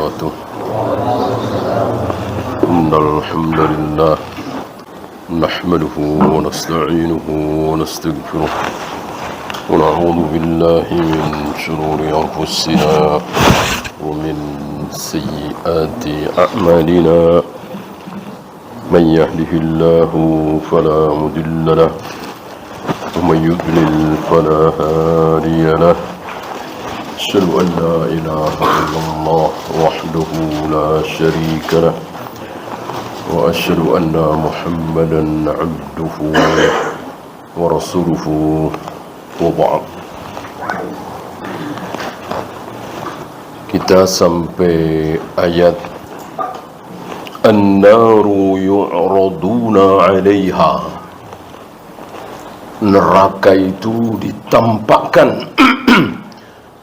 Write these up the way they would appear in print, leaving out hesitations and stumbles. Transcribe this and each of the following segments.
وبركاته. إن الحمد لله نحمده ونستعينه ونستغفره ونعوذ بالله من شرور أنفسنا ومن سيئات أعمالنا. من يهده الله فلا مضل له ومن يضلل فلا هادي له. أشهد أن لا إله إلا الله وحده لا شريك له وأشهد أن محمدا عبده ورسوله وبعد. Kita sampai ayat An-naru yu'raduna 'alaiha. Neraka itu ditampakkan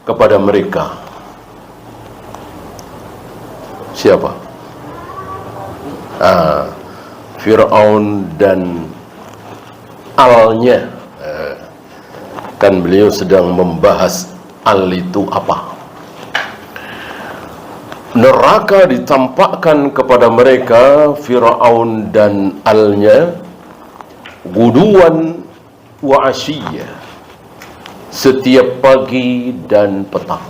kepada mereka. Siapa? Fir'aun dan alnya. Kan beliau sedang membahas al itu apa. Neraka ditampakkan kepada mereka, Fir'aun dan alnya, guduan wa asyiyah, setiap pagi dan petang.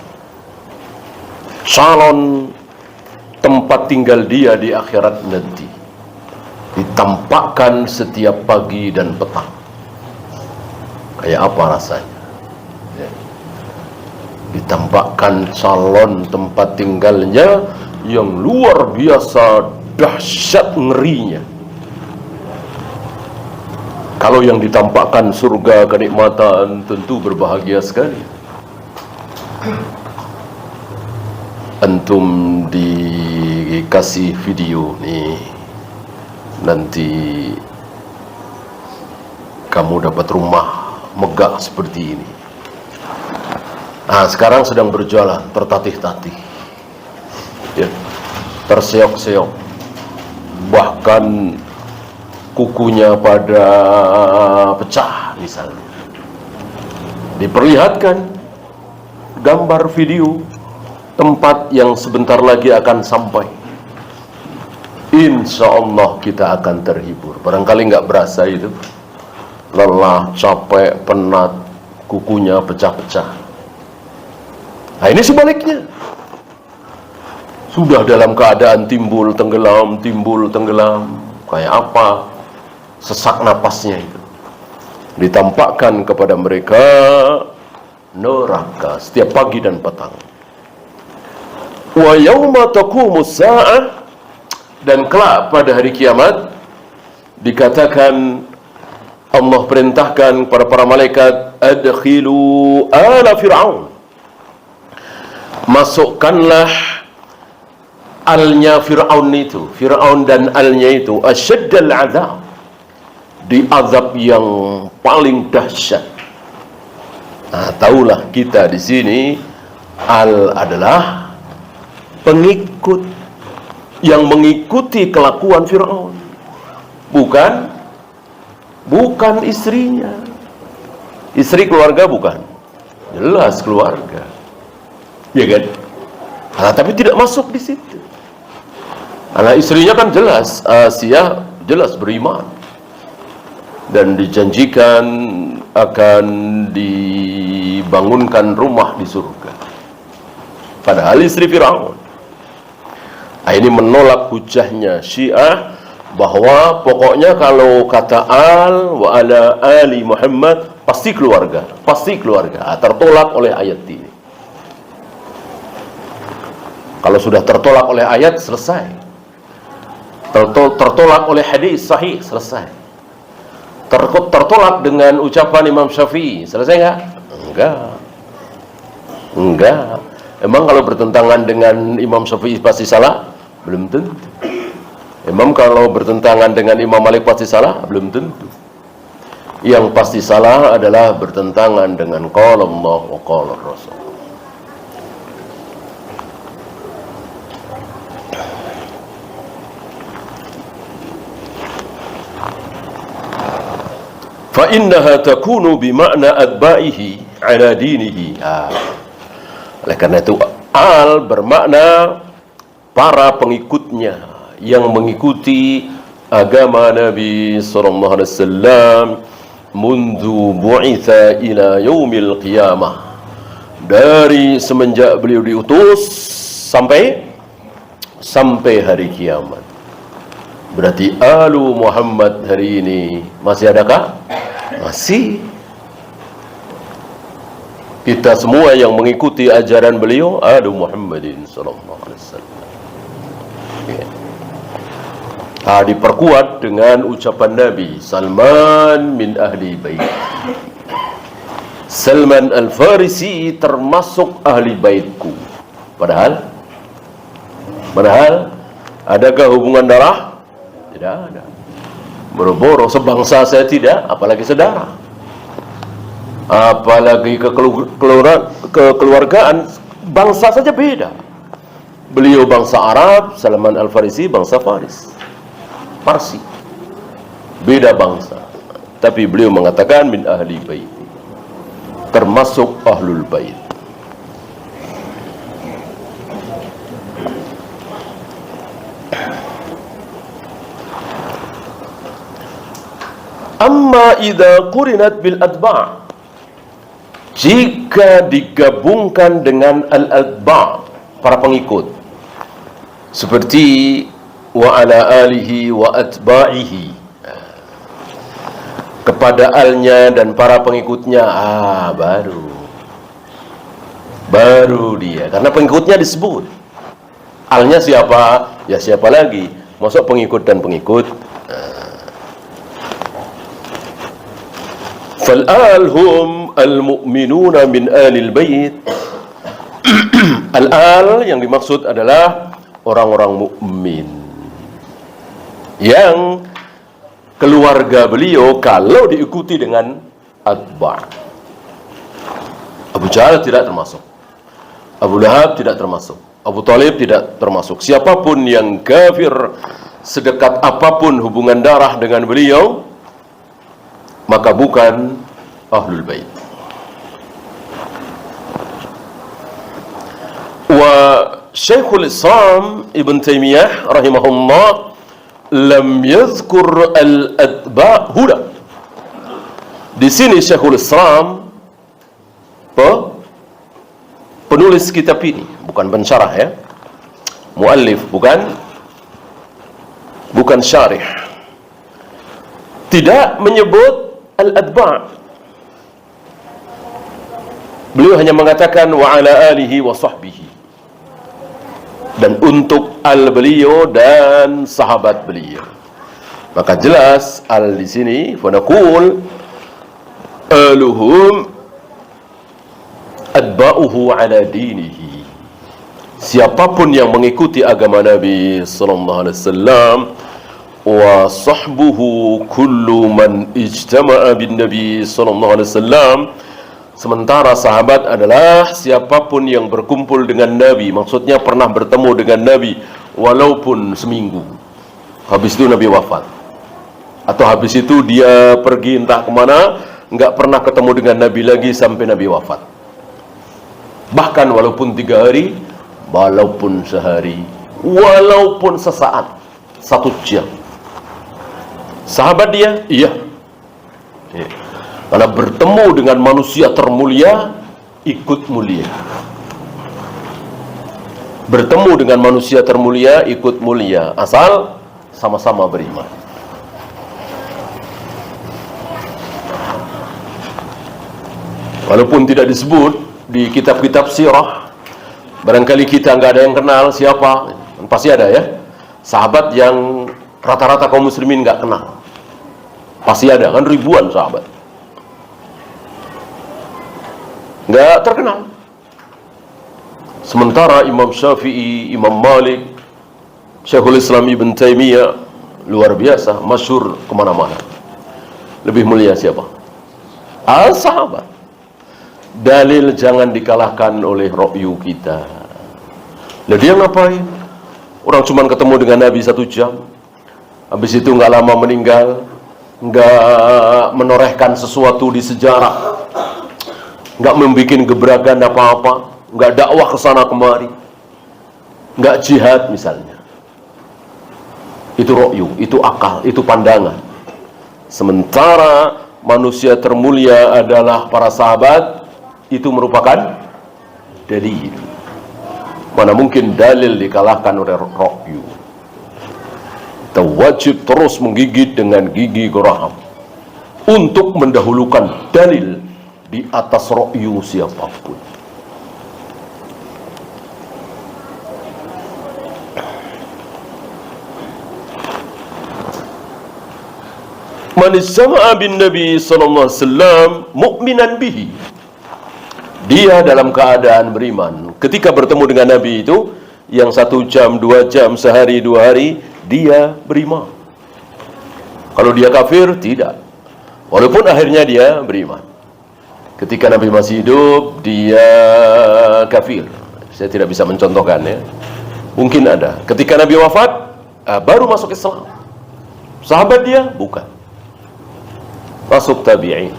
Salon tempat tinggal dia di akhirat nanti ditampakkan setiap pagi dan petang. Kayak apa rasanya? Ditampakkan salon tempat tinggalnya yang luar biasa dahsyat ngerinya. Kalau yang ditampakkan surga kenikmatan tentu berbahagia sekali. Antum dikasih video nih, nanti kamu dapat rumah megah seperti ini. Sekarang sedang berjalan tertatih-tatih, ya, terseok-seok, bahkan kukunya pada pecah misalnya. Diperlihatkan gambar video tempat yang sebentar lagi akan sampai. Insya Allah kita akan terhibur. Barangkali nggak berasa itu, lelah, capek, penat, kukunya pecah-pecah. Nah ini sebaliknya, sudah dalam keadaan timbul tenggelam, kayak apa sesak napasnya itu. Ditampakkan kepada mereka neraka setiap pagi dan petang. Wa yauma taqumus saa'ah, dan kelak pada hari kiamat dikatakan, Allah perintahkan kepada para malaikat, adkhilu ala fir'aun, masukkanlah alnya Fir'aun itu, Fir'aun dan alnya itu, asyaddal azab, di azab yang paling dahsyat. Tahulah kita di sini, al adalah pengikut yang mengikuti kelakuan Fir'aun, bukan istrinya. Istri keluarga bukan, jelas keluarga, ya kan? Tapi tidak masuk di situ. Istrinya kan jelas, Asia jelas beriman dan dijanjikan akan dibangunkan rumah di surga. Padahal istri Fir'aun. Ini menolak hujahnya Syiah bahwa pokoknya kalau kata al wa ala ali Muhammad pasti keluarga. Tertolak oleh ayat ini. Kalau sudah tertolak oleh ayat, selesai. Tertolak oleh hadis sahih, selesai. Tertolak dengan ucapan Imam Syafi'i, selesai enggak? Enggak. Emang kalau bertentangan dengan Imam Syafi'i pasti salah? Belum tentu. Emang kalau bertentangan dengan Imam Malik pasti salah? Belum tentu. Yang pasti salah adalah bertentangan dengan qala Allah wa qala Rasul. Fa innaha takunu bima'na adba'ihi ala dinihi. Oleh karena itu al bermakna para pengikutnya yang mengikuti agama Nabi sallallahu alaihi wasallam mundu bu'itha ila yaumil qiyamah, dari semenjak beliau diutus sampai hari kiamat. Berarti alu Muhammad hari ini masih adakah? Masih. Kita semua yang mengikuti ajaran beliau alu Muhammadin sallallahu alaihi wasallam. Diperkuat dengan ucapan Nabi, Salman min ahli bait. Salman al-Farisi termasuk ahli baitku. Padahal adakah hubungan darah? Tidak ada. Boro-boro sebangsa saya tidak, apalagi saudara. Apalagi kekeluargaan, bangsa saja beda. Beliau bangsa Arab, Salman al-Farisi bangsa Parsi. Beda bangsa. Tapi beliau mengatakan min ahli bait, termasuk ahlul bait. Amma idza qurinat bil atba', jika digabungkan dengan al-atba', para pengikut, seperti wa ala alihi wa atba'ihi, kepada alnya dan para pengikutnya, baru dia, karena pengikutnya disebut. Alnya siapa? Ya siapa lagi? Masuk pengikut dan pengikut. Fal-al hum al-mu'minuna min alil bait. Al-al yang dimaksud adalah orang-orang mukmin yang keluarga beliau kalau diikuti dengan atba'. Abu Jahal tidak termasuk, Abu Lahab tidak termasuk, Abu Talib tidak termasuk. Siapapun yang kafir sedekat apapun hubungan darah dengan beliau, maka bukan ahlul bait. Wa Syekhul Islam Ibn Taimiyah rahimahullah lam yadhkur al-atba' huna. Di sini Syekhul Islam, penulis kitab ini, bukan pensyarah ya, muallif, bukan syarih, tidak menyebut al-atba'. Beliau hanya mengatakan wa ala alihi wa sahbihi, dan untuk al beliau dan sahabat beliau. Maka jelas al di sini fanaqul aluhum atba'uhu ala dinihi. Siapapun yang mengikuti agama Nabi sallallahu alaihi wasallam, wa sahbuhu kullu man ijtama'a bin Nabi sallallahu alaihi wasallam. Sementara sahabat adalah siapapun yang berkumpul dengan Nabi, maksudnya pernah bertemu dengan Nabi walaupun seminggu. Habis itu Nabi wafat, atau habis itu dia pergi entah kemana, nggak pernah ketemu dengan Nabi lagi sampai Nabi wafat. Bahkan walaupun 3 hari, walaupun sehari, walaupun sesaat, 1 jam. Sahabat dia, iya. Karena bertemu dengan manusia termulia, ikut mulia. Bertemu dengan manusia termulia, ikut mulia, asal sama-sama beriman. Walaupun tidak disebut di kitab-kitab sirah, barangkali kita nggak ada yang kenal siapa, pasti ada ya, sahabat yang rata-rata kaum muslimin nggak kenal, pasti ada kan, ribuan sahabat nggak terkenal. Sementara Imam Syafi'i, Imam Malik, Syekhul Islam Ibn Taimiyah luar biasa, masyhur kemana-mana. Lebih mulia siapa? Sahabat. Dalil jangan dikalahkan oleh ra'yu kita. Lah dia ngapain? Orang cuma ketemu dengan Nabi 1 jam, habis itu nggak lama meninggal, nggak menorehkan sesuatu di sejarah, nggak membuat gebrakan apa-apa, nggak dakwah ke sana kemari. nggak jihad misalnya. Itu ro'yu, itu akal, itu pandangan. Sementara manusia termulia adalah para sahabat, itu merupakan dalil. Mana mungkin dalil dikalahkan oleh ro'yu. Kita wajib terus menggigit dengan gigi geraham untuk mendahulukan dalil di atas ro'yu siapapun. Man istama'a bin Nabi sallallahu alaihi wasallam mu'minan bihi. Dia dalam keadaan beriman. Ketika bertemu dengan Nabi itu, yang 1 jam, 2 jam, sehari, 2 hari, dia beriman. Kalau dia kafir, tidak. Walaupun akhirnya dia beriman. Ketika Nabi masih hidup, dia kafir. Saya tidak bisa mencontohkan ya. Mungkin ada. Ketika Nabi wafat, baru masuk Islam. Sahabat dia? Bukan. Masuk tabi'in.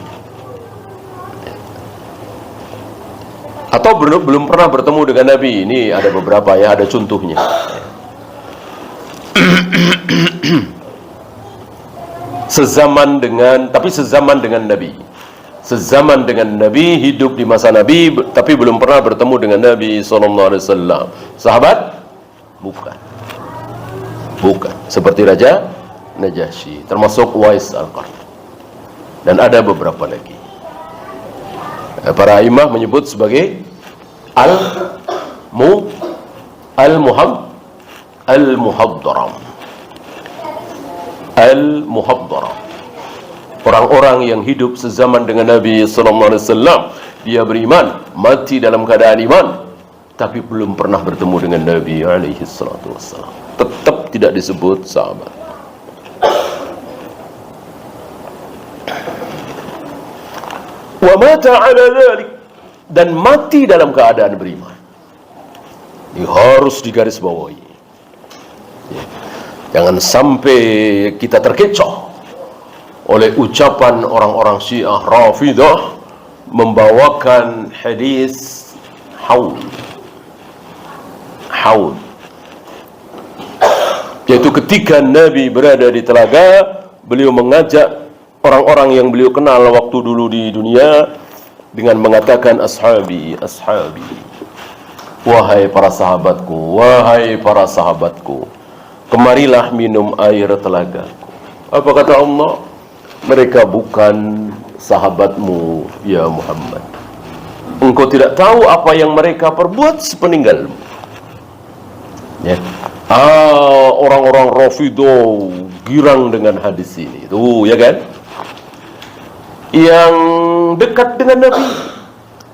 Atau belum pernah bertemu dengan Nabi. Ini ada beberapa ya, ada contohnya. Sezaman dengan Nabi. Sezaman dengan Nabi, hidup di masa Nabi, tapi belum pernah bertemu dengan Nabi SAW. Sahabat? Bukan. Bukan. Seperti Raja Najasyi, termasuk Uwais Al-Qarni. Dan ada beberapa lagi. Para imam menyebut sebagai Al-Muhaddaram. Orang-orang yang hidup sezaman dengan Nabi sallallahu alaihi wasallam, dia beriman, mati dalam keadaan iman, tapi belum pernah bertemu dengan Nabi alaihi salatu wasallam. Tetap tidak disebut sahabat. Wa mata ala dzalik, dan mati dalam keadaan beriman. Ini harus digarisbawahi. Jangan sampai kita terkecoh oleh ucapan orang-orang Syiah Rafidah membawakan hadis haud, yaitu ketika Nabi berada di telaga, beliau mengajak orang-orang yang beliau kenal waktu dulu di dunia dengan mengatakan ashabi, ashabi. Wahai para sahabatku, kemarilah minum air telagaku. Apa kata Allah? Mereka bukan sahabatmu ya Muhammad. Engkau tidak tahu apa yang mereka perbuat sepeninggalmu. Ya. Orang-orang Rafidah girang dengan hadis ini. Tuh, ya kan? Yang dekat dengan Nabi,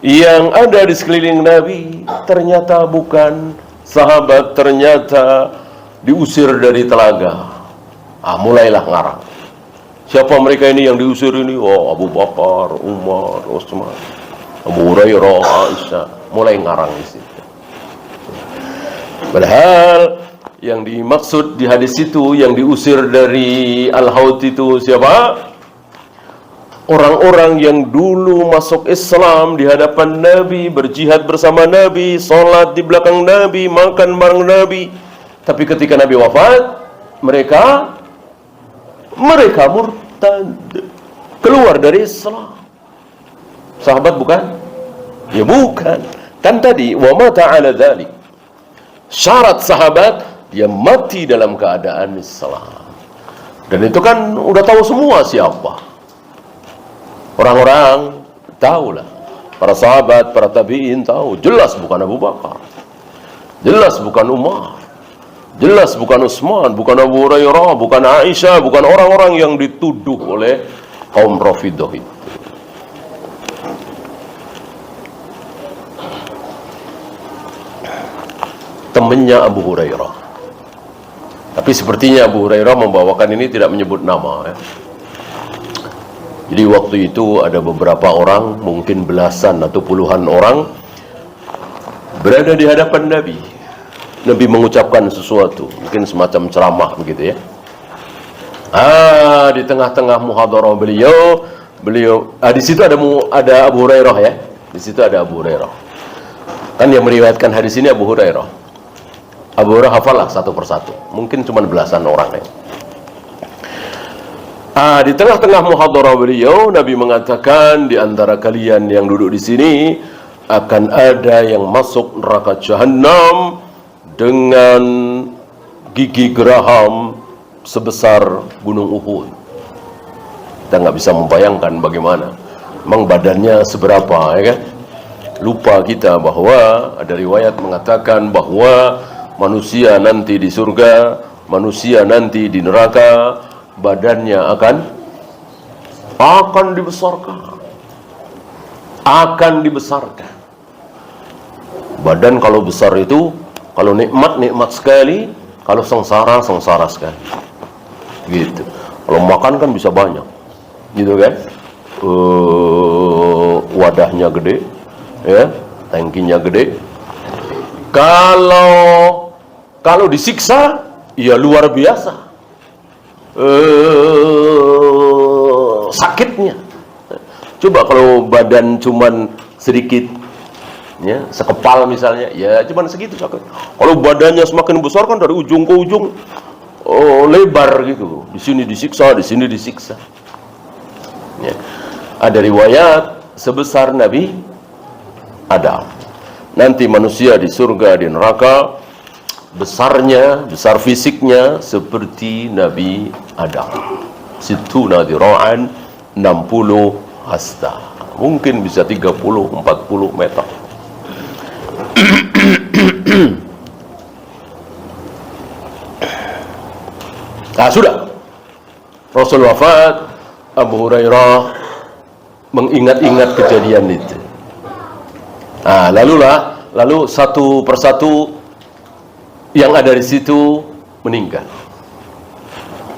yang ada di sekeliling Nabi, ternyata bukan sahabat, ternyata diusir dari telaga. Mulailah ngarang. Siapa mereka ini yang diusir ini? Oh, Abu Bakar, Umar, Utsman, Abu Hurairah, Aisyah. Mulai ngarang di situ. Padahal yang dimaksud di hadis itu, yang diusir dari Al-Haud itu siapa? Orang-orang yang dulu masuk Islam di hadapan Nabi, berjihad bersama Nabi, sholat di belakang Nabi, makan bareng Nabi. Tapi ketika Nabi wafat, mereka murtad, keluar dari Islam. Sahabat bukan? Ya bukan. Kan tadi wa mata ala dzalik. Syarat sahabat, dia mati dalam keadaan Islam. Dan itu kan udah tahu semua siapa. Orang-orang tahulah, para sahabat, para tabi'in tahu, jelas bukan Abu Bakar, jelas bukan Umar, jelas bukan Utsman, bukan Abu Hurairah, bukan Aisyah, bukan orang-orang yang dituduh oleh kaum Rafidah itu. Temannya Abu Hurairah. Tapi sepertinya Abu Hurairah membawakan ini tidak menyebut nama ya. Jadi waktu itu ada beberapa orang, mungkin belasan atau puluhan orang berada di hadapan Nabi. Nabi mengucapkan sesuatu, mungkin semacam ceramah begitu ya. Di tengah-tengah muhadarah beliau di situ ada Abu Hurairah ya. Di situ ada Abu Hurairah. Kan yang meriwayatkan hadis ini Abu Hurairah. Abu Hurairah hafalah satu persatu, mungkin cuma belasan orang ya. Di tengah-tengah muhadarah beliau, Nabi mengatakan, di antara kalian yang duduk di sini akan ada yang masuk neraka jahanam dengan gigi geraham sebesar gunung Uhud. Kita nggak bisa membayangkan bagaimana, memang badannya seberapa, ya kan? Lupa kita bahwa ada riwayat mengatakan bahwa manusia nanti di surga, manusia nanti di neraka, badannya akan dibesarkan. Badan kalau besar itu, kalau nikmat sekali, kalau sengsara sekali. Gitu. Kalau makan kan bisa banyak, gitu kan? Wadahnya gede, ya, tangkinya gede. Kalau disiksa, ya luar biasa. Sakitnya. Coba kalau badan cuman sedikit, ya, sekepal misalnya, ya cuman segitu sakit. Kalau badannya semakin besar kan dari ujung ke ujung, lebar gitu. Di sini disiksa, di sini disiksa. Ya. Ada riwayat sebesar Nabi Adam. Nanti manusia di surga, di neraka, besar fisiknya seperti Nabi Adam. Situna dira'an, 60 hasta. Mungkin bisa 30-40 meter. Sudah. Rasul wafat, Abu Hurairah mengingat-ingat kejadian itu. Lalu satu persatu yang ada di situ meninggal.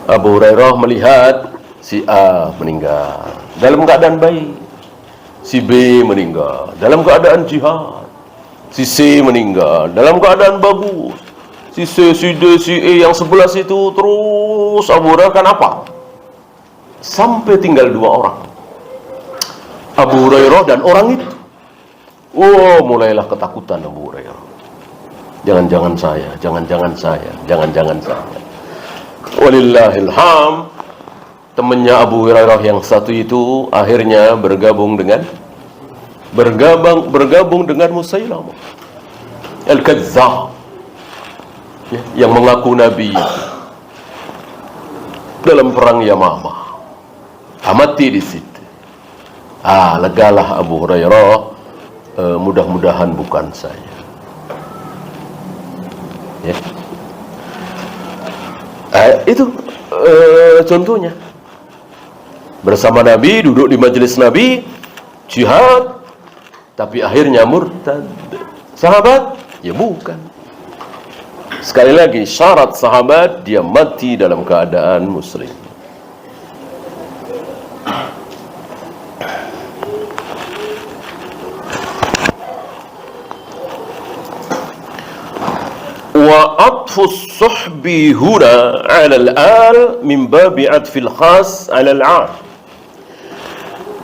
Abu Hurairah melihat si A meninggal dalam keadaan baik, si B meninggal dalam keadaan jihad, si C meninggal dalam keadaan bagus, si C, si D, si E yang sebelah situ terus Abu Hurairah kan apa? Sampai tinggal 2 orang, Abu Hurairah dan orang itu. Mulailah ketakutan Abu Hurairah. Jangan-jangan saya. Walillahilham, temannya Abu Hurairah yang satu itu akhirnya bergabung dengan Musailamah Al-Kadzdzab, yang mengaku nabi dalam perang Yamamah. Mati di situ. Legalah Abu Hurairah, mudah-mudahan bukan saya. Ya. Itu contohnya. Bersama Nabi, duduk di majelis Nabi, jihad, tapi akhirnya murtad. Sahabat? Ya bukan. Sekali lagi, syarat sahabat dia mati dalam keadaan muslim. Wa atfus suhbi huna 'ala al-al min babi atfil khas 'ala al-'am.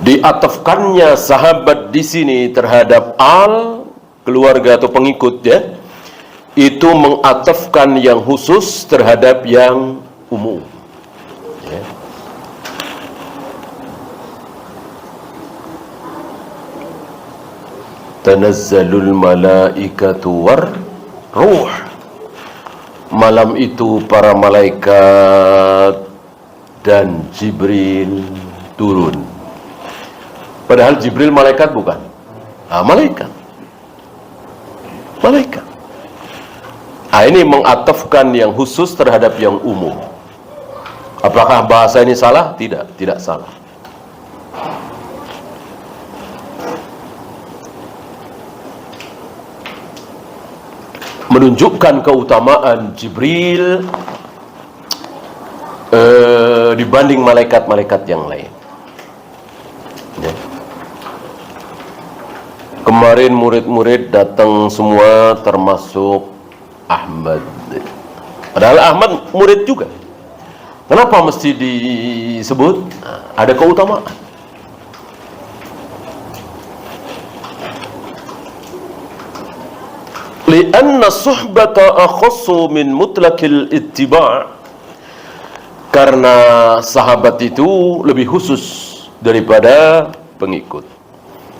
Diatafkannya sahabat di sini terhadap keluarga atau pengikut, ya, itu mengatafkan yang khusus terhadap yang umum. Ya. Tanazzalul malaikatu war ruh. Malam itu para malaikat dan Jibril turun. Padahal Jibril malaikat bukan? Malaikat. Ini mengatafkan yang khusus terhadap yang umum. Apakah bahasa ini salah? Tidak salah. Menunjukkan keutamaan Jibril dibanding malaikat-malaikat yang lain. Ya. Kemarin murid-murid datang semua termasuk Ahmad. Padahal Ahmad murid juga. Kenapa mesti disebut? Ada keutamaan. Lianna suhbata akhassu min mutlaqil ittiba'. Karena sahabat itu lebih khusus daripada pengikut.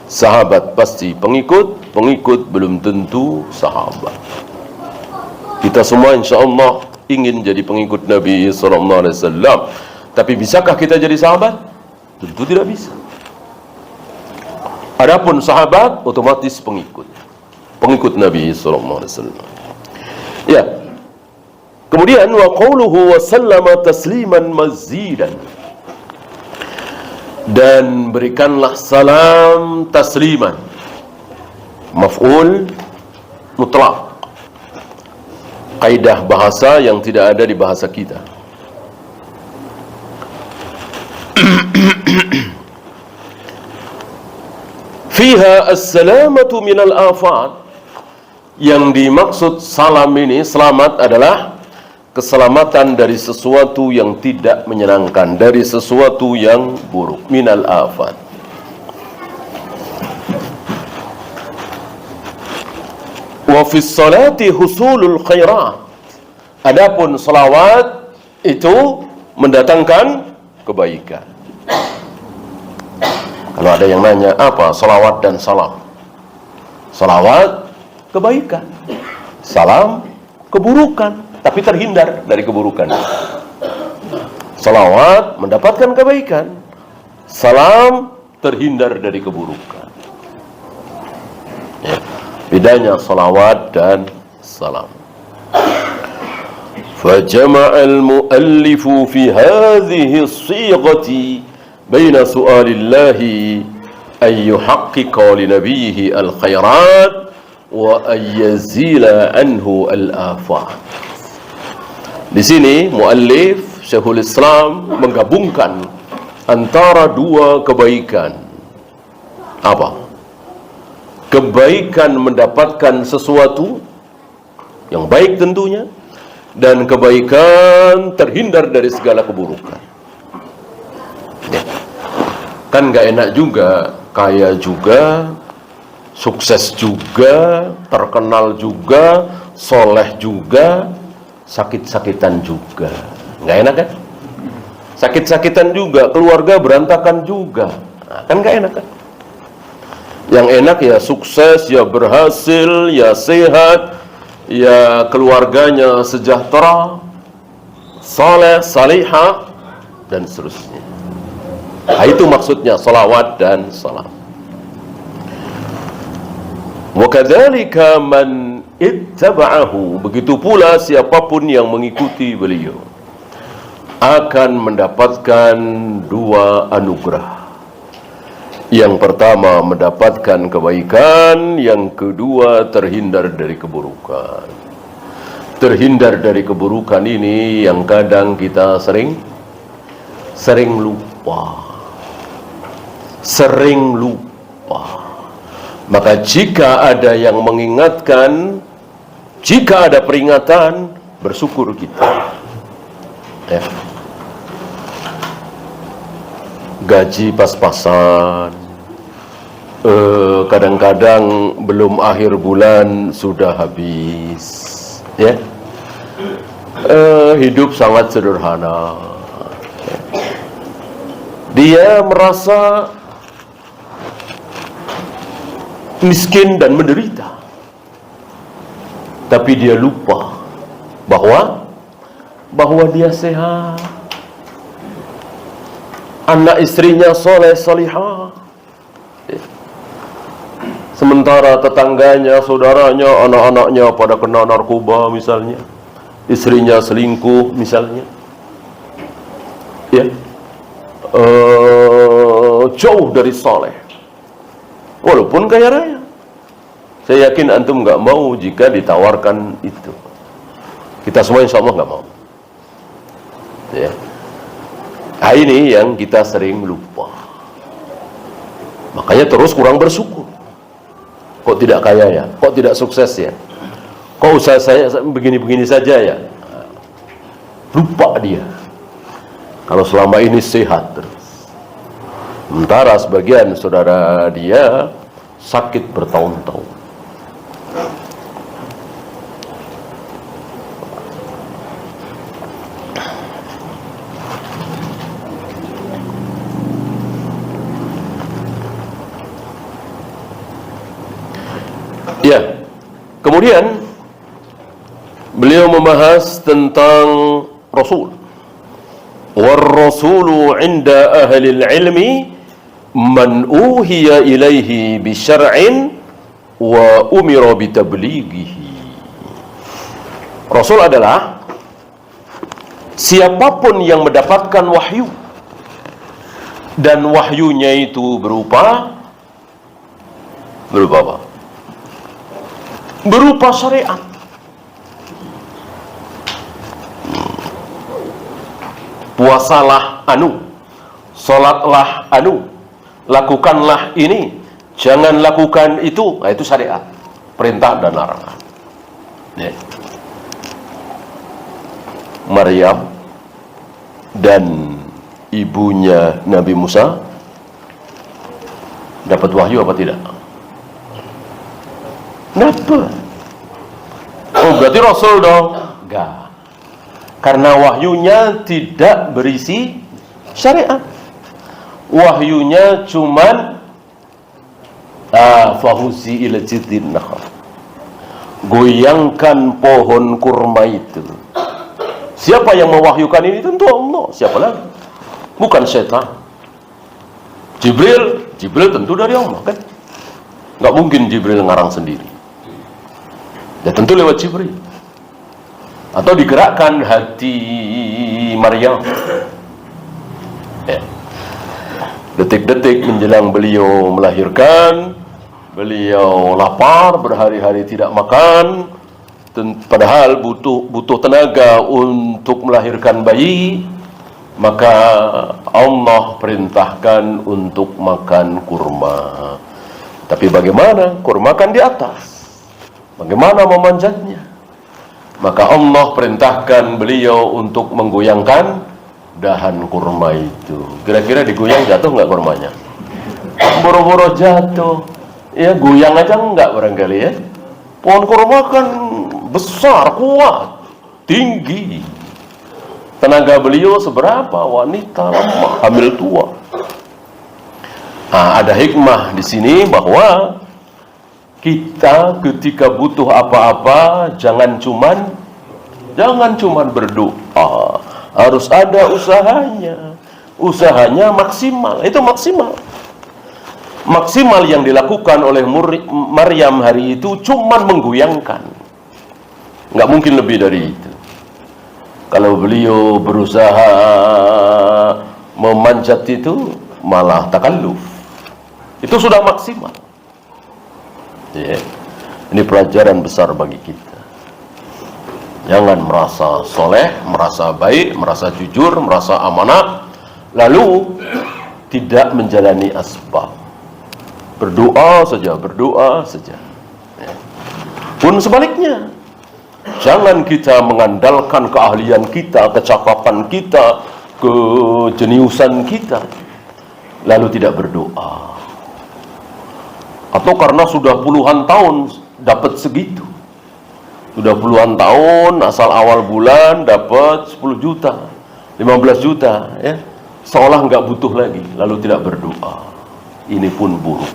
Sahabat pasti pengikut, pengikut belum tentu sahabat. Kita semua insyaAllah ingin jadi pengikut Nabi SAW. Tapi bisakah kita jadi sahabat? Tentu tidak bisa. Adapun sahabat otomatis pengikut Nabi SAW. Ya. Kemudian wa qauluhu wa sallama tasliman mazidan. Dan berikanlah salam tasliman. Maf'ul mutlaq. Kaidah bahasa yang tidak ada di bahasa kita. Fiha as-salamatu minal afat. Yang dimaksud salam ini, selamat adalah keselamatan dari sesuatu yang tidak menyenangkan, dari sesuatu yang buruk. Minal afat. Wa fis salati husulul khairat. Adapun salawat itu mendatangkan kebaikan. Kalau ada yang nanya apa salawat dan salam? Salawat kebaikan, salam keburukan, tapi terhindar dari keburukan. Salawat mendapatkan kebaikan, salam terhindar dari keburukan. Ya. Bedanya salawat dan salam. Fajama'a al-muallifu fi hadhihi as-sighati baina su'alillahi an yuhaqqiqa li nabiyhi al-khairat wa an yazila anhu al-afat. Di sini muallif Syekhul Islam menggabungkan antara dua kebaikan. Apa? Kebaikan mendapatkan sesuatu yang baik tentunya, dan kebaikan terhindar dari segala keburukan. Ya. Kan gak enak juga, kaya juga, sukses juga, terkenal juga, soleh juga, sakit-sakitan juga. Gak enak kan? Sakit-sakitan juga, keluarga berantakan juga. Nah, kan gak enak kan? Yang enak ya sukses, ya berhasil, ya sehat, ya keluarganya sejahtera, saleh, salihah, dan seterusnya. Nah, itu maksudnya salawat dan salam. Wa kadzalika man ittaba'ahu, begitu pula siapapun yang mengikuti beliau akan mendapatkan dua anugerah. Yang pertama mendapatkan kebaikan, yang kedua terhindar dari keburukan. Terhindar dari keburukan ini yang kadang kita sering lupa. Sering lupa. Maka jika ada yang mengingatkan, jika ada peringatan, bersyukur kita. Ya. Gaji pas-pasan. Kadang-kadang belum akhir bulan sudah habis, ya. Hidup sangat sederhana. Dia merasa miskin dan menderita, tapi dia lupa bahwa dia sehat, anak istrinya soleh salihah. Sementara tetangganya, saudaranya, anak-anaknya pada kena narkoba misalnya, istrinya selingkuh misalnya, ya, jauh dari soleh, walaupun kaya raya. Saya yakin antum nggak mau jika ditawarkan itu. Kita semua insya Allah nggak mau. Ya. Nah, ini yang kita sering lupa. Makanya terus kurang bersyukur. Kok tidak kaya ya? Kok tidak sukses ya? Kok usaha saya begini-begini saja ya? Lupa dia. Kalau selama ini sehat terus. Sementara sebagian saudara dia sakit bertahun-tahun. Kemudian beliau membahas tentang Rasul. War-rasulu 'inda ahli al-'ilmi man uhiya ilaihi bi syar'in wa umira bi tablighihi. Rasul adalah siapapun yang mendapatkan wahyu, dan wahyunya itu berupa apa? Berupa syariat. Puasalah anu, salatlah anu, lakukanlah ini, jangan lakukan itu. Nah, itu syariat, perintah dan larangan. Ya. Maryam dan ibunya Nabi Musa dapat wahyu apa tidak? Dapat. Oh, berarti Rasul dong? Enggak. Karena wahyunya tidak berisi syariat. Wahyunya cuman fahuzi ila jidin nakhal. Goyangkan pohon kurma itu. Siapa yang mewahyukan ini? Tentu Allah. Siapa lagi? Bukan setan. Jibril tentu dari Allah, kan? Nggak mungkin Jibril ngarang sendiri. Ya tentu lewat Jibril. Atau digerakkan hati Maryam. Ya. Detik-detik menjelang beliau melahirkan, beliau lapar, berhari-hari tidak makan, padahal butuh tenaga untuk melahirkan bayi, maka Allah perintahkan untuk makan kurma. Tapi bagaimana? Kurma kan di atas. Bagaimana memanjatnya? Maka Allah perintahkan beliau untuk menggoyangkan dahan kurma itu. Kira-kira digoyang jatuh nggak kurmanya? Boro-boro jatuh. Ya goyang aja nggak barangkali ya. Pohon kurma kan besar, kuat, tinggi. Tenaga beliau seberapa? Wanita lemah, hamil tua. Nah, ada hikmah di sini bahwa kita ketika butuh apa-apa jangan cuman berdoa, harus ada usahanya maksimal. Itu maksimal yang dilakukan oleh Maryam hari itu cuman menggoyangkan, nggak mungkin lebih dari itu. Kalau beliau berusaha memanjat itu malah takalluf, itu sudah maksimal. Ya. Ini pelajaran besar bagi kita. Jangan merasa soleh, merasa baik, merasa jujur, merasa amanah, lalu tidak menjalani asbab. Berdoa saja. Ya. Pun sebaliknya, jangan kita mengandalkan keahlian kita, kecakapan kita, kejeniusan kita, lalu tidak berdoa. Atau karena sudah puluhan tahun dapat segitu, sudah puluhan tahun asal awal bulan dapat 10 juta, 15 juta, ya, seolah nggak butuh lagi, lalu tidak berdoa. Ini pun buruk.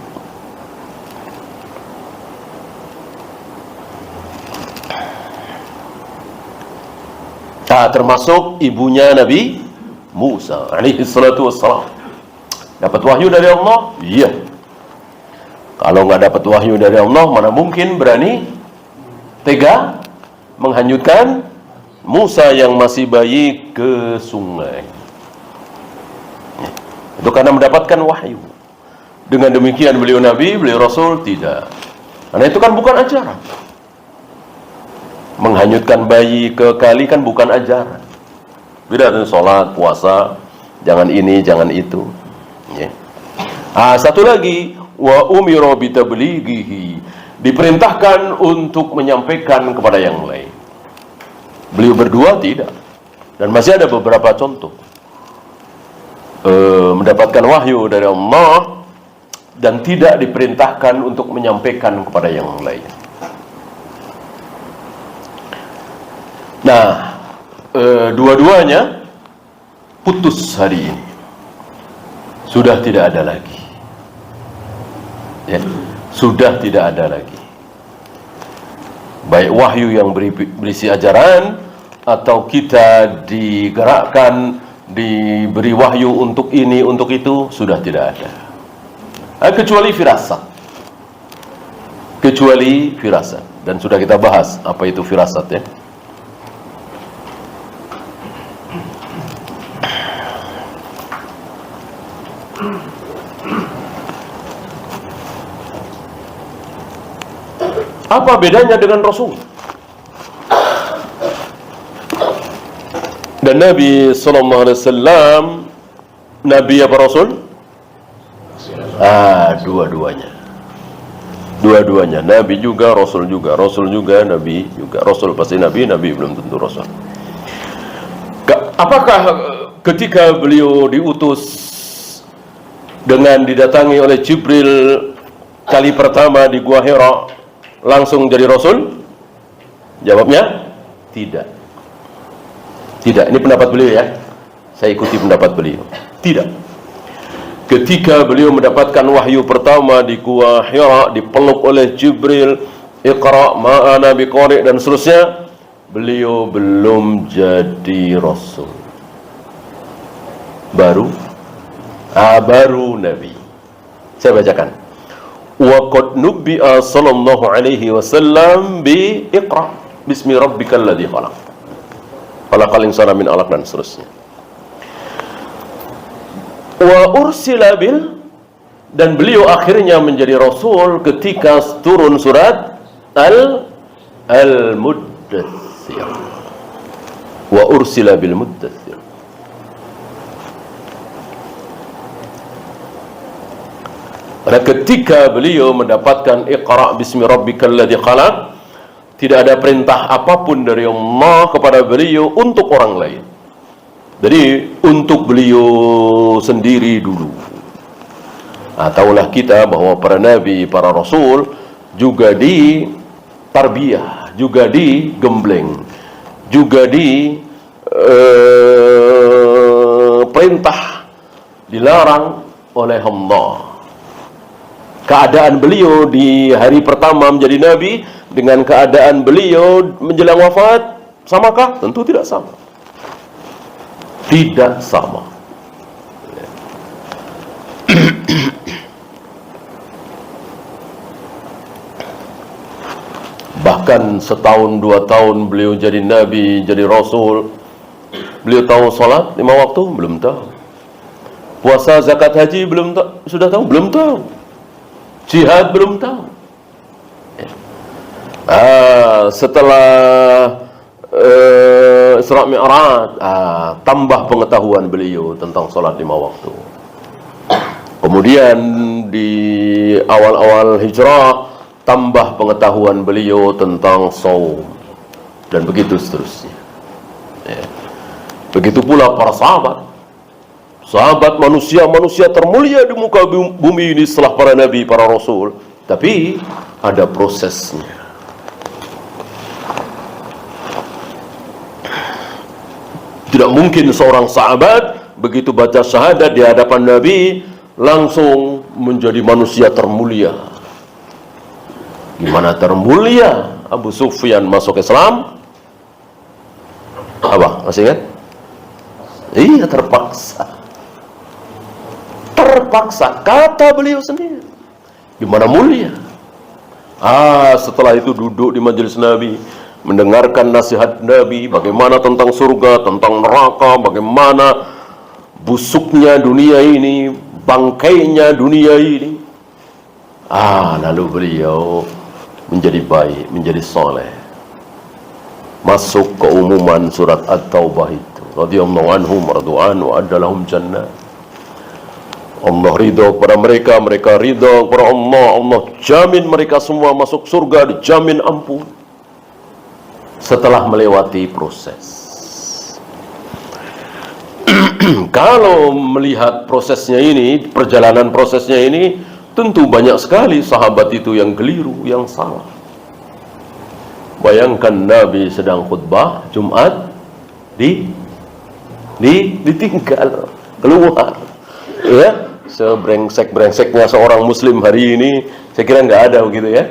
Nah, termasuk ibunya Nabi Musa alaihi salatu wassalam. Dapat wahyu dari Allah? Iya. Kalau nggak dapat wahyu dari Allah, mana mungkin berani tega menghanyutkan Musa yang masih bayi ke sungai. Itu karena mendapatkan wahyu. Dengan demikian beliau Nabi, beliau Rasul? Tidak. Karena itu kan bukan ajaran. Menghanyutkan bayi ke kali kan bukan ajaran. Beda dengan sholat, puasa, jangan ini, jangan itu. Ya. Satu lagi, wa umira bi tablighihi, diperintahkan untuk menyampaikan kepada yang lain. Beliau berdua tidak. Dan masih ada beberapa contoh. Mendapatkan wahyu dari Allah dan tidak diperintahkan untuk menyampaikan kepada yang lain. Nah, dua-duanya putus hari ini. Sudah tidak ada lagi. Ya, sudah tidak ada lagi. baik wahyu yang berisi ajaran, atau kita digerakkan, diberi wahyu untuk ini, untuk itu, sudah tidak ada. Kecuali firasat. Kecuali firasat. Dan sudah kita bahas apa itu firasat ya. Apa bedanya dengan Rasul? Dan Nabi sallallahu alaihi wasallam, Nabi apa Rasul? Dua-duanya. Dua-duanya, Nabi juga, Rasul juga. Rasul juga, Nabi juga. Rasul pasti Nabi, Nabi belum tentu Rasul. Apakah ketika beliau diutus dengan didatangi oleh Jibril kali pertama di Gua Hira langsung jadi Rasul? Jawabnya tidak. Tidak, ini pendapat beliau ya. Saya ikuti pendapat beliau. Tidak. Ketika beliau mendapatkan wahyu pertama di Gua Hira, dipeluk oleh Jibril, Iqra ma ana biqari dan seterusnya, beliau belum jadi Rasul. Baru Nabi. Saya bacakan. Wa qad nubbi'a sallallahu alaihi wasallam bi Iqra bismi rabbikal ladzi khalaq. Khalaqal insana min 'alaq dan seterusnya. Wa ursila bil, dan beliau akhirnya menjadi Rasul ketika turun surat Al-Muddathir. Wa ursila bil Muddathir. Pada ketika beliau mendapatkan Iqra bismi rabbikal ladzi khalaq, tidak ada perintah apapun dari Allah kepada beliau untuk orang lain. Jadi untuk beliau sendiri dulu. Tahulah kita bahwa para nabi, para rasul juga di tarbiyah, juga digembleng, juga di perintah, dilarang oleh Allah. Keadaan beliau di hari pertama menjadi nabi dengan keadaan beliau menjelang wafat samakah? Tentu tidak sama. Tidak sama. Bahkan setahun, 2 tahun beliau jadi nabi, jadi rasul. Beliau tahu salat 5 waktu? Belum tahu. Puasa, zakat, haji belum tahu? Sudah tahu? Belum tahu. Jihad belum tahu. Setelah Isra Mi'raj, tambah pengetahuan beliau tentang salat 5 waktu. Kemudian di awal-awal hijrah, tambah pengetahuan beliau tentang saum, dan begitu seterusnya. Begitu pula para sahabat manusia termulia di muka bumi ini setelah para nabi, para rasul. Tapi ada prosesnya. Tidak mungkin seorang sahabat begitu baca syahadat di hadapan nabi langsung menjadi manusia termulia. Gimana termulia? Abu Sufyan masuk Islam, apa? Masih ingat? Iya, terpaksa, kata beliau sendiri. Gimana mulia? Setelah itu duduk di majelis Nabi, mendengarkan nasihat Nabi, bagaimana tentang surga, tentang neraka, bagaimana busuknya dunia ini, bangkainya dunia ini. Lalu beliau menjadi baik, menjadi soleh, masuk ke umuman surat At-Taubah itu. Radhiyallahu anhum radu'an wa adalahum jannah. Allah ridho kepada mereka, mereka ridho kepada Allah. Allah jamin mereka semua masuk surga, dijamin ampun. Setelah melewati proses. Kalau melihat prosesnya ini, perjalanan prosesnya ini, tentu banyak sekali sahabat itu yang keliru, yang salah. Bayangkan Nabi sedang khutbah Jumat, ditinggal keluar, ya. Sebrengsek-brengseknya seorang muslim hari ini, saya kira nggak ada begitu ya.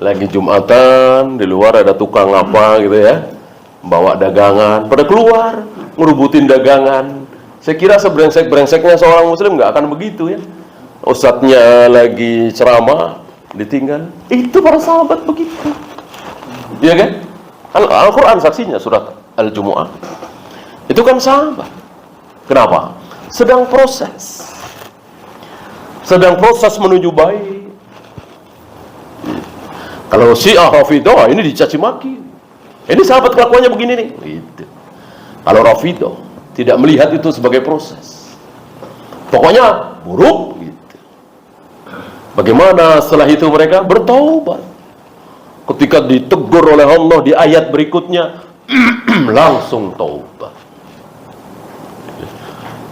lagi Jumatan, di luar ada tukang apa gitu ya, bawa dagangan, pada keluar ngerubutin dagangan. Saya kira sebrengsek-brengseknya seorang muslim nggak akan begitu ya. Ustadznya lagi ceramah, ditinggal. Itu para sahabat begitu. Iya kan? Al-Quran saksinya, surat Al-Jumu'ah. Itu kan sahabat. Kenapa? Sedang proses menuju baik. Kalau Syiah Rafidhah ini dicaci maki. Ini sahabat kelakuannya begini nih. Gitu. Kalau Rafidhah tidak melihat itu sebagai proses, pokoknya buruk. Gitu. Bagaimana setelah itu mereka bertaubat? Ketika ditegur oleh Allah di ayat berikutnya, langsung taubat.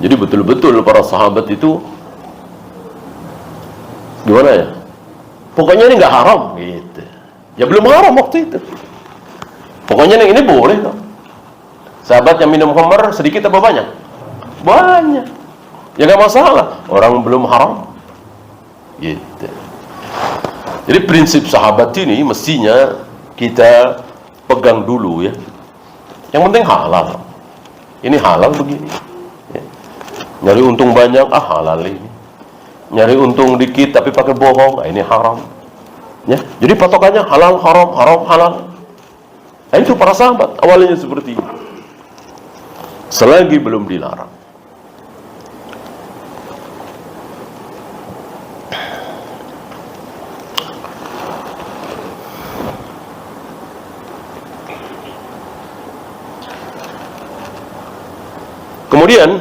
Jadi betul-betul para sahabat itu gimana ya? Pokoknya ini nggak haram gitu. Ya belum haram waktu itu. Pokoknya yang ini boleh kok. Sahabat yang minum khamr sedikit apa banyak? Banyak. Ya nggak masalah. Orang belum haram. Gitu. Jadi prinsip sahabat ini mestinya kita pegang dulu ya. Yang penting halal. Ini halal begini. Ya. Nyari untung banyak, halal ini. Nyari untung dikit tapi pakai bohong, ini haram. Ya. Jadi patokannya halal, haram, haram, halal. Nah, itu para sahabat awalnya seperti itu. Selagi belum dilarang. Kemudian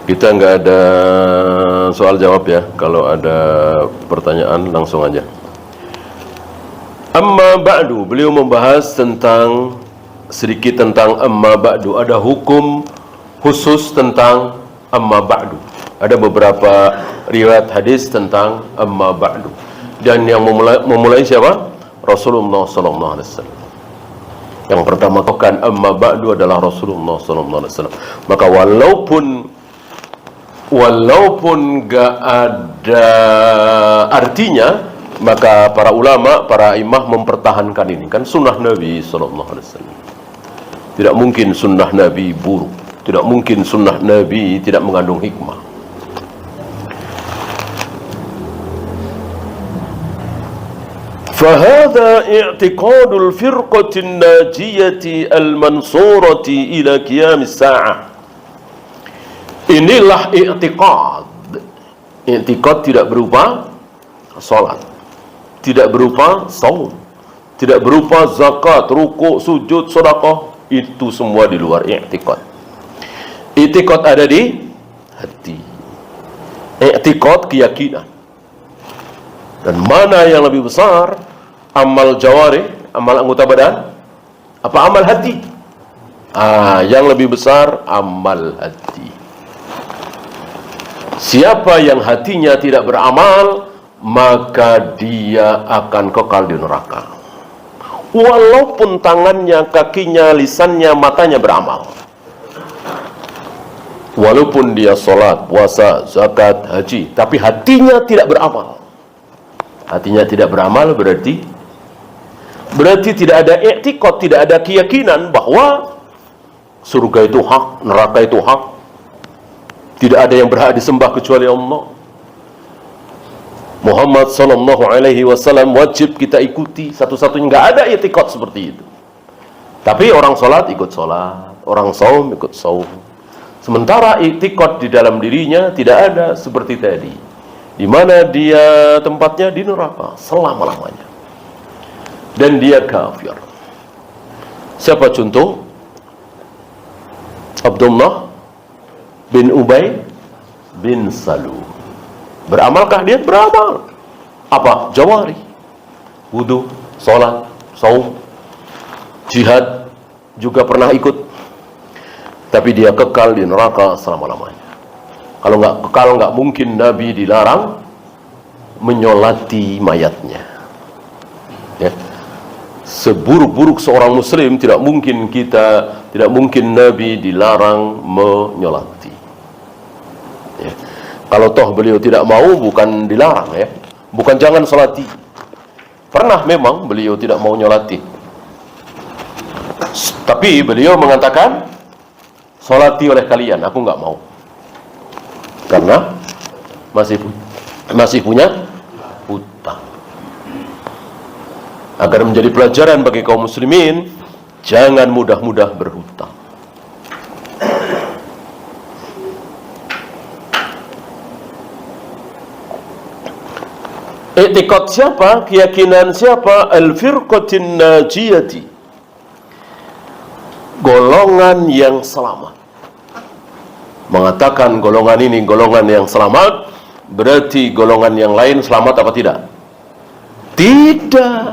kita nggak ada soal jawab ya. Kalau ada pertanyaan langsung aja. Amma ba'du, beliau membahas sedikit tentang amma ba'du. Ada hukum khusus tentang amma ba'du. Ada beberapa riwayat hadis tentang amma ba'du. Dan yang memulai siapa? Rasulullah sallallahu alaihi wasallam. Yang pertama kan amma ba'du adalah Rasulullah sallallahu alaihi wasallam. Maka walaupun gak ada artinya, maka para ulama, para imam mempertahankan ini. Kan sunnah Nabi sallallahu alaihi wasallam. Tidak mungkin sunnah Nabi buruk. Tidak mungkin sunnah Nabi tidak mengandung hikmah. فهذا اعتقاد الفرقة الناجية المنصورة إلى قيام الساعة. Inilah i'tiqad. I'tiqad tidak berupa salat, tidak berupa saum, tidak berupa zakat, rukuk, sujud, sedekah. Itu semua di luar i'tiqad. I'tiqad ada di hati. I'tiqad keyakinan. Dan mana yang lebih besar? Amal jawari, amal anggota badan, apa amal hati? Yang lebih besar amal hati. Siapa yang hatinya tidak beramal, maka dia akan kekal di neraka. Walaupun tangannya, kakinya, lisannya, matanya beramal. Walaupun dia sholat, puasa, zakat, haji, tapi hatinya tidak beramal. Hatinya tidak beramal berarti tidak ada i'tiqad, tidak ada keyakinan bahwa surga itu hak, neraka itu hak. Tidak ada yang berhak disembah kecuali Allah. Muhammad sallallahu alaihi wasallam wajib kita ikuti satu-satunya. Enggak ada i'tiqad seperti itu. Tapi orang salat ikut salat, orang saum ikut saum. Sementara i'tiqad di dalam dirinya tidak ada seperti tadi. Di mana dia tempatnya di neraka selama-lamanya. Dan dia kafir. Siapa contoh? Abdullah bin Ubay bin Salul. Beramalkah dia? Beramal. Apa? Jawari. Wudu, salat, saum, jihad juga pernah ikut. Tapi dia kekal di neraka selama-lamanya. Kalau nggak kekal, nggak mungkin Nabi dilarang menyolati mayatnya. Ya. Seburuk-buruk seorang muslim tidak mungkin Nabi dilarang menyolati. Ya. Kalau toh beliau tidak mau, bukan dilarang ya, bukan jangan sholati. Pernah memang beliau tidak mau nyolati, tapi beliau mengatakan, sholati oleh kalian, aku nggak mau, karena masih punya hutang. Agar menjadi pelajaran bagi kaum muslimin, jangan mudah-mudah berhutang. I'tiqad siapa? Keyakinan siapa? Al-firqatin najiyati, golongan yang selamat. Mengatakan golongan ini golongan yang selamat, berarti golongan yang lain selamat apa tidak? Tidak.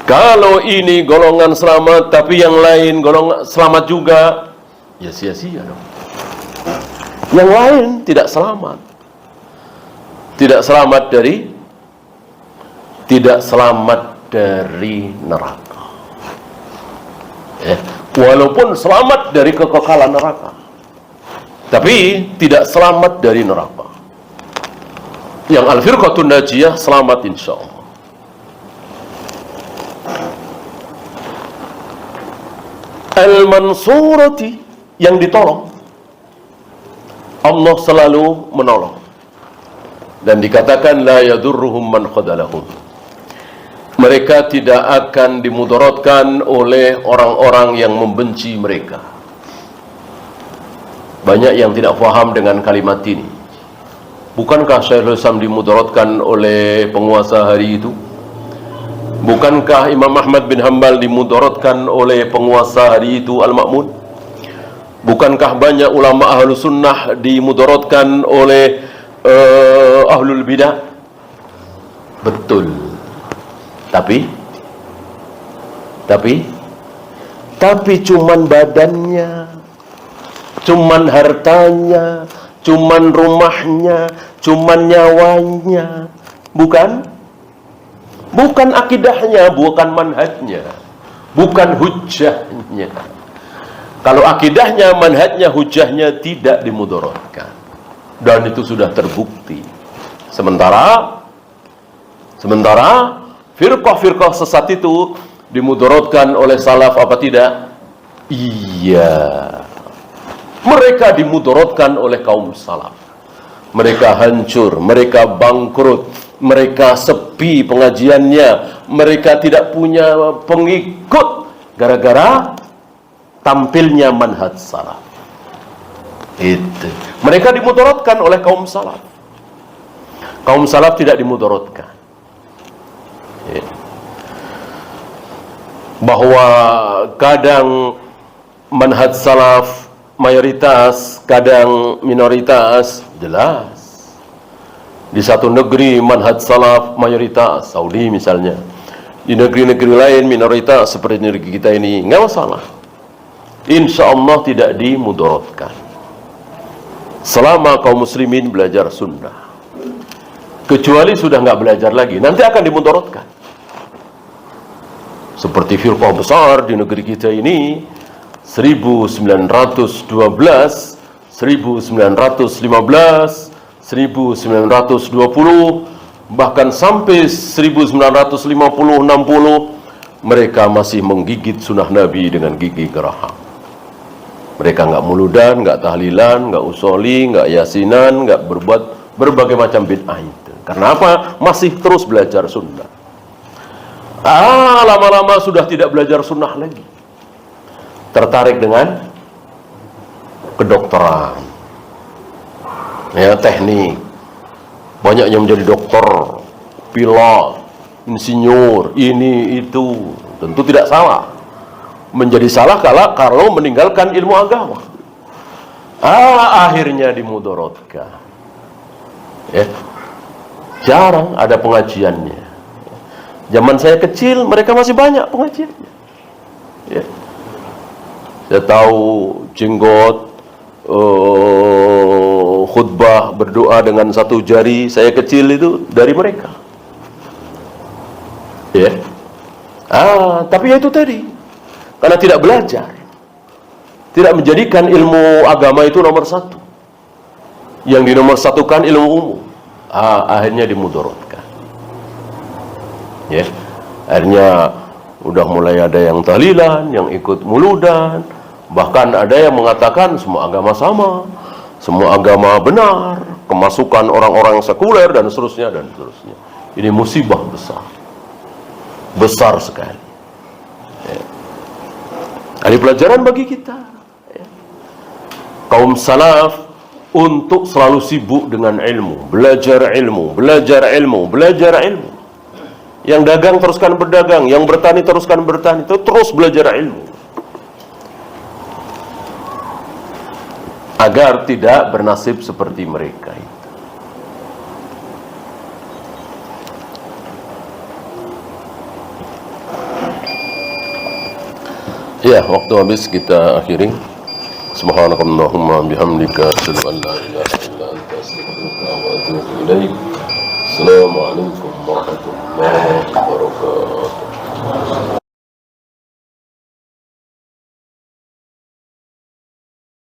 Kalau ini golongan selamat tapi yang lain golongan selamat juga, ya sia-sia dong. Yang lain tidak selamat. Tidak selamat dari neraka. Walaupun selamat dari kekekalan neraka, tapi tidak selamat dari neraka. Yang al-firqatun najiyah selamat insyaallah. Al-mansurati, yang ditolong. Allah selalu menolong. Dan dikatakan la yadurruhum man khadalahum. Mereka tidak akan dimudaratkan oleh orang-orang yang membenci mereka. Banyak yang tidak paham dengan kalimat ini. Bukankah Syekhul Islam dimudaratkan oleh penguasa hari itu? Bukankah Imam Ahmad bin Hanbal dimudaratkan oleh penguasa hari itu Al-Ma'mun? Bukankah banyak ulama ahlu sunnah dimudaratkan oleh ahlul bidah? Betul. Tapi cuman badannya, cuman hartanya, cuman rumahnya, cuman nyawanya, bukan akidahnya, bukan manhajnya, bukan hujahnya. Kalau akidahnya, manhajnya, hujahnya tidak dimudaratkan, dan itu sudah terbukti. Sementara firqah-firqah sesat itu dimudaratkan oleh salaf apa tidak? Iya. Mereka dimudaratkan oleh kaum salaf. Mereka hancur, mereka bangkrut, mereka sepi pengajiannya, mereka tidak punya pengikut gara-gara tampilnya manhaj salaf. Itu. Mereka dimudaratkan oleh kaum salaf. Kaum salaf tidak dimudaratkan. Bahwa kadang manhaj salaf mayoritas, kadang minoritas, jelas. Di satu negeri manhaj salaf mayoritas, Saudi misalnya. Di negeri-negeri lain minoritas seperti negeri kita ini, nggak masalah. Insya Allah tidak dimudaratkan. Selama kaum muslimin belajar sunnah. Kecuali sudah nggak belajar lagi, nanti akan dimudaratkan. Seperti firqah besar di negeri kita ini, 1912, 1915, 1920, bahkan sampai 1950-60, mereka masih menggigit sunnah Nabi dengan gigi geraham. Mereka nggak muludan, nggak tahlilan, nggak usoli, nggak yasinan, nggak berbuat berbagai macam bid'ah itu. Karena apa? Masih terus belajar sunnah. Lama-lama sudah tidak belajar sunnah lagi. Tertarik dengan kedokteran, ya, teknik. Banyak yang menjadi dokter, pilot, insinyur, ini itu. Tentu tidak salah. Menjadi salah kalau meninggalkan ilmu agama. Akhirnya dimudaratkan. Ya. Jarang ada pengajiannya. Zaman saya kecil mereka masih banyak pengajiannya. Ya. Saya tahu jenggot, khutbah berdoa dengan satu jari, saya kecil itu dari mereka. Ya. Tapi ya itu tadi, karena tidak belajar, tidak menjadikan ilmu agama itu nomor satu. yang dinomorsatukan ilmu umum, akhirnya dimudorotkan. Ya, akhirnya udah mulai ada yang tahlilan, yang ikut muludan, bahkan ada yang mengatakan semua agama sama, semua agama benar, kemasukan orang-orang sekuler dan seterusnya dan seterusnya. Ini musibah besar sekali. Ya. Ini pelajaran bagi kita. Ya. Kaum salaf untuk selalu sibuk dengan ilmu, belajar ilmu, belajar ilmu, belajar ilmu. Yang dagang teruskan berdagang, yang bertani teruskan bertani, terus belajar ilmu. Agar tidak bernasib seperti mereka itu. Ya, waktu habis, kita akhiri. Subhanakallahumma bihamdika asyhadu an la ilaha illa anta astaghfiruka wa atubu ilaik.